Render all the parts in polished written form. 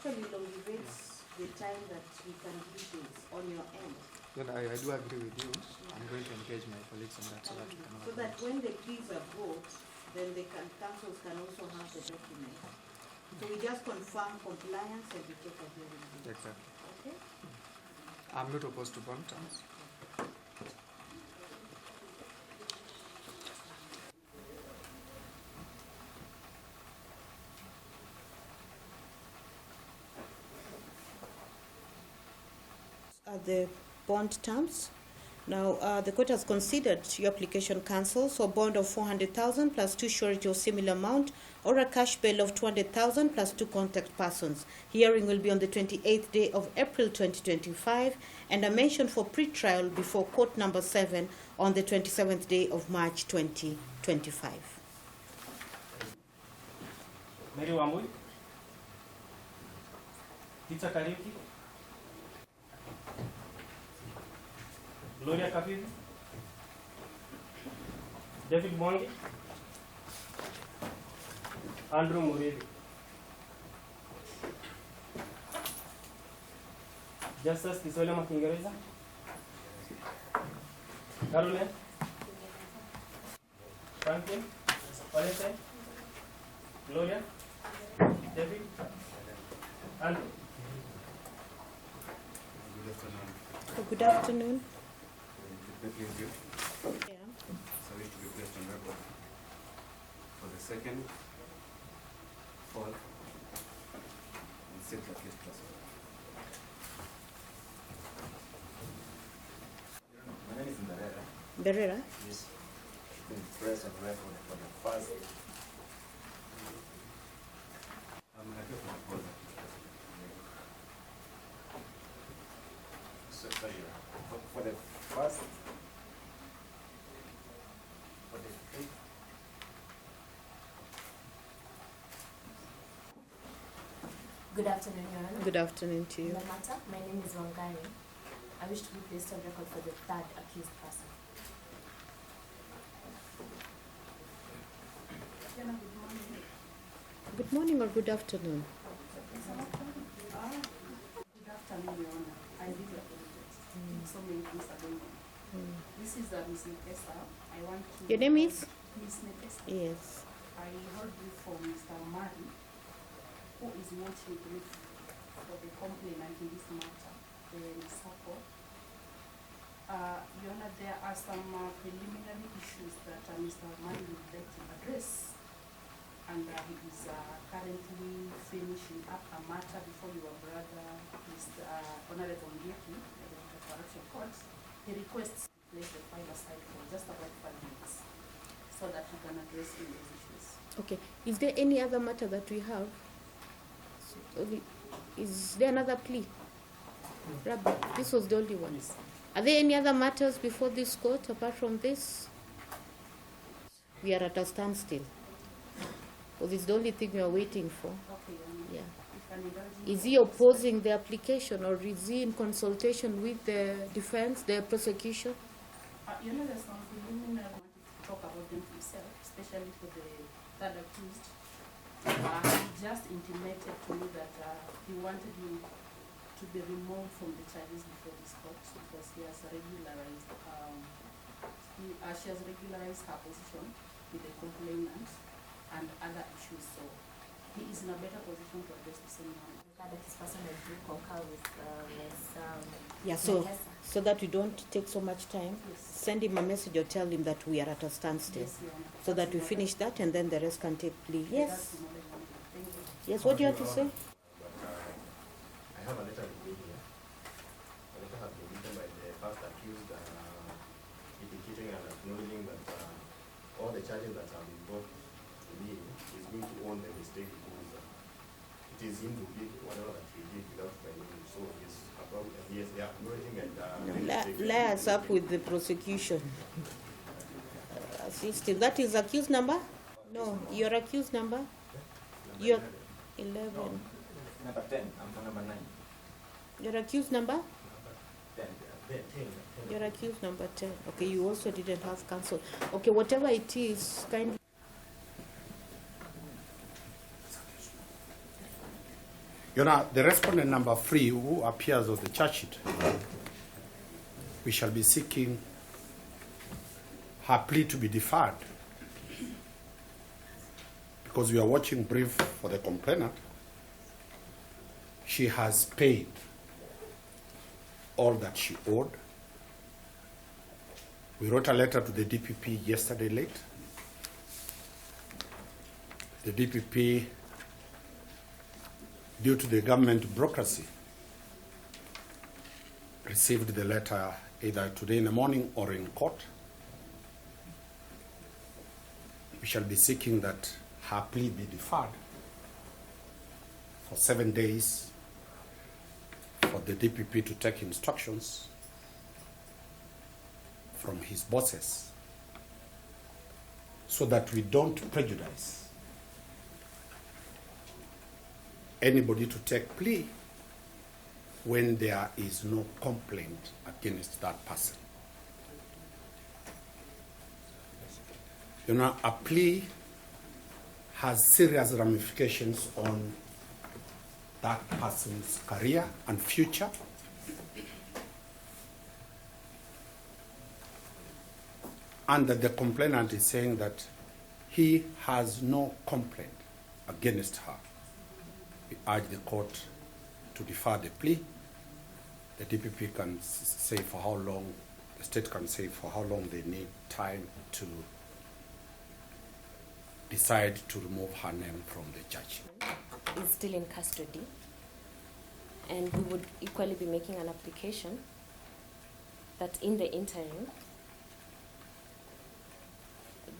actually elongates the time that we can do things on your end. Then I do agree with you. Yeah. I'm going to engage my colleagues on that so that we can. So that when the pleas are brought, then the councils can also have the document. So we just confirm compliance and we take a hearing. Exactly. Okay. I'm not opposed to bond terms. The bond terms. Now, the court has considered your application cancelled, so bond of 400,000 plus 2 surety of similar amount, or a cash bail of 200,000 plus 2 contact persons. Hearing will be on the 28th day of April 2025, and a mention for pre-trial before court number 7 on the 27th day of March 2025. Mary Wambui, Peter Kariuki, Gloria Kapivi, David Mwangi, Andrew Murithi, Justice Kiswele Makingereza, Caroline, Franklin, Valentine, Gloria, David, Andrew. Good afternoon. Yeah. So we to be placed on record for the second, fourth, and sixth case possible. My name is Berera. Yes. Been placed on record for the first. I'm happy for the call. So sorry, for the first. Good afternoon, Your Honor. Good afternoon to you. In the matter, my name is Wangari. I wish to be placed on record for the third accused person. Good morning or good afternoon? Good afternoon, Your Honor. I really apologize. So many things are going on. This is Miss Nepesa. I want to. Your name is? Miss Nepesa. Yes. I heard brief from Mr. Mari, who is wanting brief for the complainant in this matter, the Sacco. Your Honor, there are some preliminary issues that Mr. Mari would like to address. And he is currently finishing up a matter before your brother, Mr. Honorable Ndieki, the Correctional Court. He requests to place the file aside for just about 5 minutes so that he can address those issues. Okay. Is there any other matter that we have? Is there another plea? Rabbi, this was the only one. Yes. Are there any other matters before this court apart from this? We are at a standstill. Well, this is the only thing we are waiting for. Okay, Yeah. if Is he opposing the application, or is he in consultation with the defense, the prosecution? you know, there's some preliminary I wanted to talk about them himself, especially for the third accused. He just intimated to me that he wanted you to be removed from the charges before this court because he has regularized, she has regularized her position with the complainant and other issues, so he is in a better position to address the same one. This person I do concur with Yeah, Ms. so that we don't take so much time, Yes. send him a message or tell him that we are at a standstill, Yes, Your Honor. so that we finish that and then the rest can take plea. That's Yes. the knowledge I wanted. Thank you. Yes, what do you have to say? I have a letter with me here. The letter has been written by the first accused, indicating and acknowledging that all the charges that have been brought to me is going to own the mistake because it is him who did whatever that he did without finding him. So yes, they are acknowledging and Lies up with the prosecution. Assisting. That is accused number? No, your accused number? Your 11. Number 10, I'm for number 9. Your accused number? 10. Your accused number 10. Okay, you also didn't have counsel. Okay, whatever it is, kindly. You know, the respondent number 3 who appears on the charge sheet, we shall be seeking her plea to be deferred because we are watching brief for the complainant. She has paid all that she owed. We wrote a letter to the DPP yesterday late. The DPP, due to the government bureaucracy, received the letter either today in the morning or in court. We shall be seeking that her plea be deferred for 7 days for the DPP to take instructions from his bosses so that we don't prejudice anybody to take plea when there is no complaint against that person. You know, a plea has serious ramifications on that person's career and future. And that the complainant is saying that he has no complaint against her. We urge the court to defer the plea. The DPP can say for how long, the state can say for how long they need time to decide to remove her name from the judge. Is still in custody, and we would equally be making an application that in the interim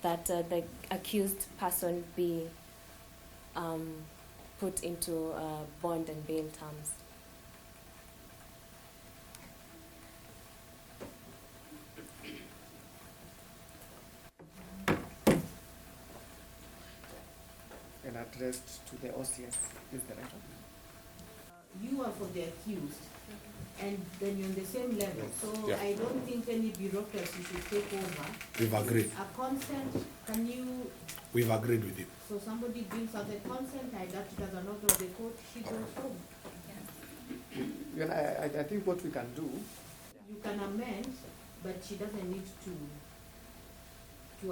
that the accused person be put into bond and bail terms. And addressed to the OCS, is that right? You are for the accused, and then you're on the same level. So Yeah. I don't think any bureaucracy should take over. We've agreed. A consent, can you, We've agreed with you. so somebody gives us a consent, I adapt it as an order of the court, she goes home. You know, I think what we can do, You can amend, but she doesn't need to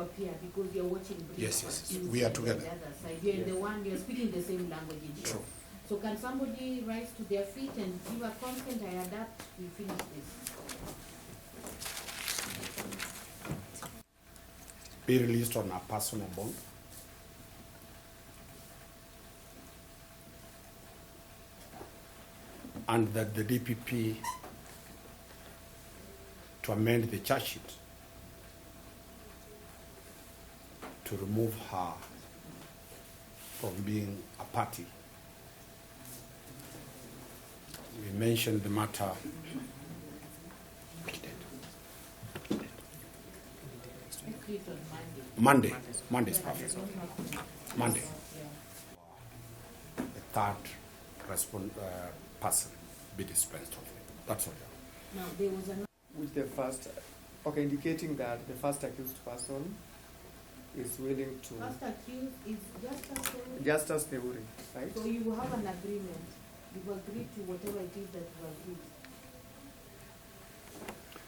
appear because you're watching. Yes, yes, yes. accused We are on together. The other side. You're in the one, you're speaking the same language. True. So can somebody rise to their feet and give a consent, I adapt, we finish this. Be released on a personal bond. And that the DPP to amend the charge sheet to remove her from being a party. We mentioned the matter. Please on Monday. Monday is perfect. Monday. The third person be dispensed of. That's all. Now, there was another. with the first, okay, indicating that the first accused person is willing to, First accused is Justice. Justice Theuri, right? So you have an agreement. You've agreed to whatever it is that you agreed.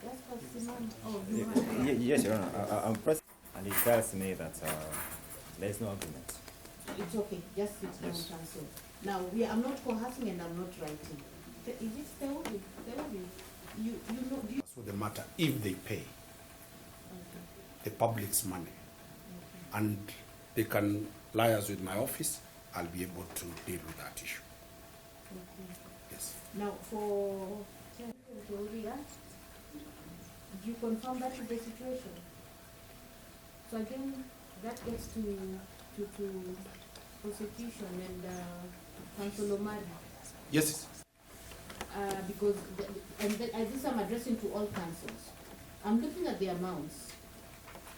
Justice Simon, oh, you have. Yes, Your Honor. I'm present, and he tells me that there is no agreement. It's okay, just sit down, counsel. Now, I'm not coercing and I'm not writing. Is it Theuri? Theuri? You know, do you? That's what the matter. If they pay the public's money, and they can liaise with my office, I'll be able to deal with that issue. Okay. Yes. Now, for Theuri, do you confirm that is the situation? So again, that gets to prosecution and Counsel Omari. Yes. Because, this I'm addressing to all councils. I'm looking at the amounts,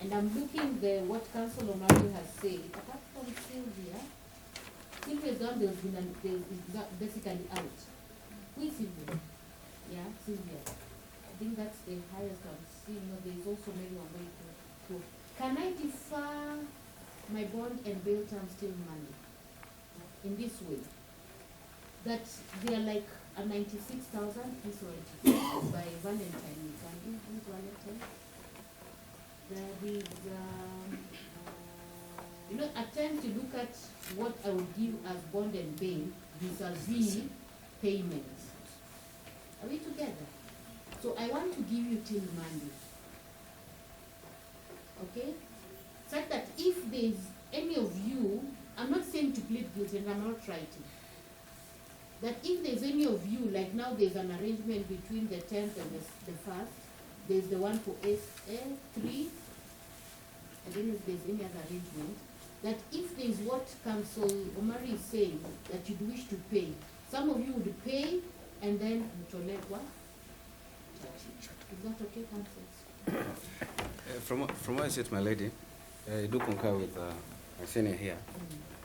and I'm looking what Council Omari has said. Apart from Sylvia's gone, there's basically out. Who is Sylvia? Yeah, Sylvia. I think that's the highest I'm seeing. There's also maybe one way to. Can I defer my bond and bail terms till Monday? In this way? that they are like a 96,000 is already by Valentine. Who's Valentine? There is, you know, attempt to look at what I will give as bond and bail vis-a-vis payments. Are we together? So I want to give you till Monday. Okay? Such that if there's any of you, I'm not saying to plead guilty and I'm not writing, that if there's any of you, like now there's an arrangement between the 10th and the 1st, there's the one for SA3, I don't know if there's any other arrangement, that if there's what Council Omari is saying, that you'd wish to pay, some of you would pay and then Mtole what? Is that okay, Council? From what I said, my lady, I do concur with my senior here.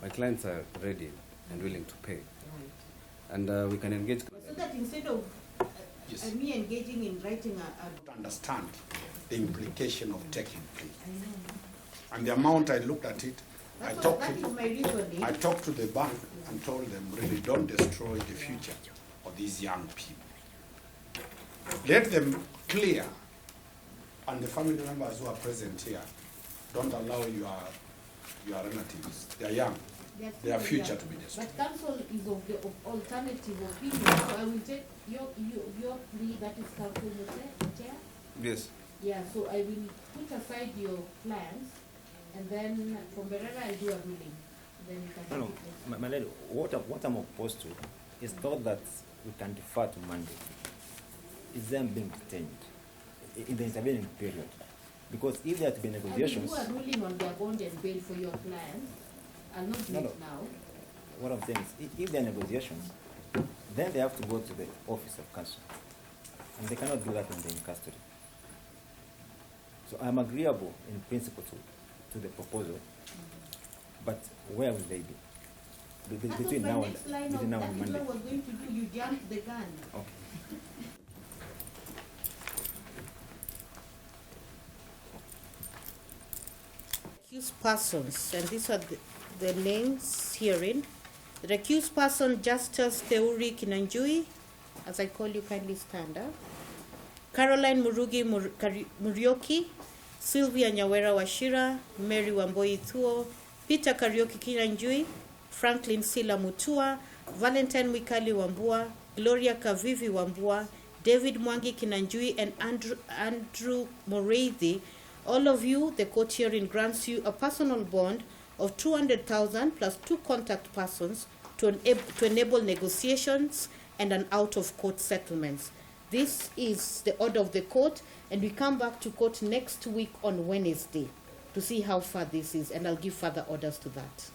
My clients are ready and willing to pay. Right. And we can engage. So that instead of Yes. me engaging in writing To understand the implication of taking plea. I know. And the amount, I looked at it, I talked That is my reasoning. I talked to the bank and told them, really, don't destroy the future of these young people. Let them clear, and the family members who are present here, don't allow your relatives, they are young, their future to be destroyed. But council is of the alternative opinion, so I will take your plea, that is Council Chair. Yes. Yeah, so I will put aside your plans, and then from Berera I'll do a ruling. Then you can No, take it next. my lady, what I'm opposed to is not that we can defer to Monday. It's them being detained in the intervening period. Because if there are to be negotiations, I will do a ruling on their bond and bail for your plans. I'll not do No, it no. now. what I'm saying is, if there are negotiations, then they have to go to the office of counsel. And they cannot do that when they're in custody. So I'm agreeable in principle to the proposal, but where will they be? That was Between my now and next line of between now that and is Monday. what I was going to do. You jumped the gun. Okay. Accused persons, and these are the names herein. The accused person, Justice Theuri Kinanjui, as I call you, kindly stand up. Caroline Murugi Murioki, Sylvia Nyawera Washira, Mary Wamboi Thuo, Peter Karioki Kinanjui, Franklin Sila Mutua, Valentine Mikali Wambua, Gloria Kavivi Wambua, David Mwangi Kinanjui, and Andrew Moreithi. All of you, the court herein grants you a personal bond of 200,000 plus 2 contact persons to enable negotiations and an out-of-court settlements. This is the order of the court, and we come back to court next week on Wednesday to see how far this is, and I'll give further orders to that.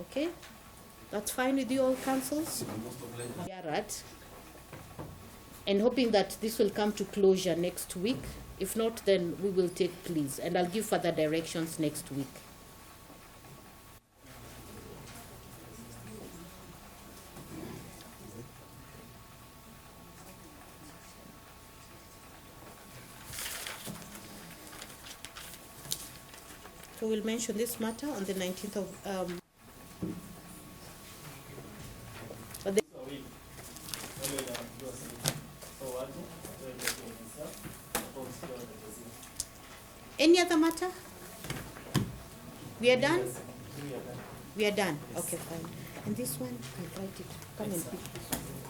Okay? That's fine with you all, councils? Yarat. And hoping that this will come to closure next week. If not, then we will take pleas, and I'll give further directions next week. So we'll mention this matter on the 19th of any other matter? We are done? We are done. Okay, fine. And this one, I write it. Come and pick this one.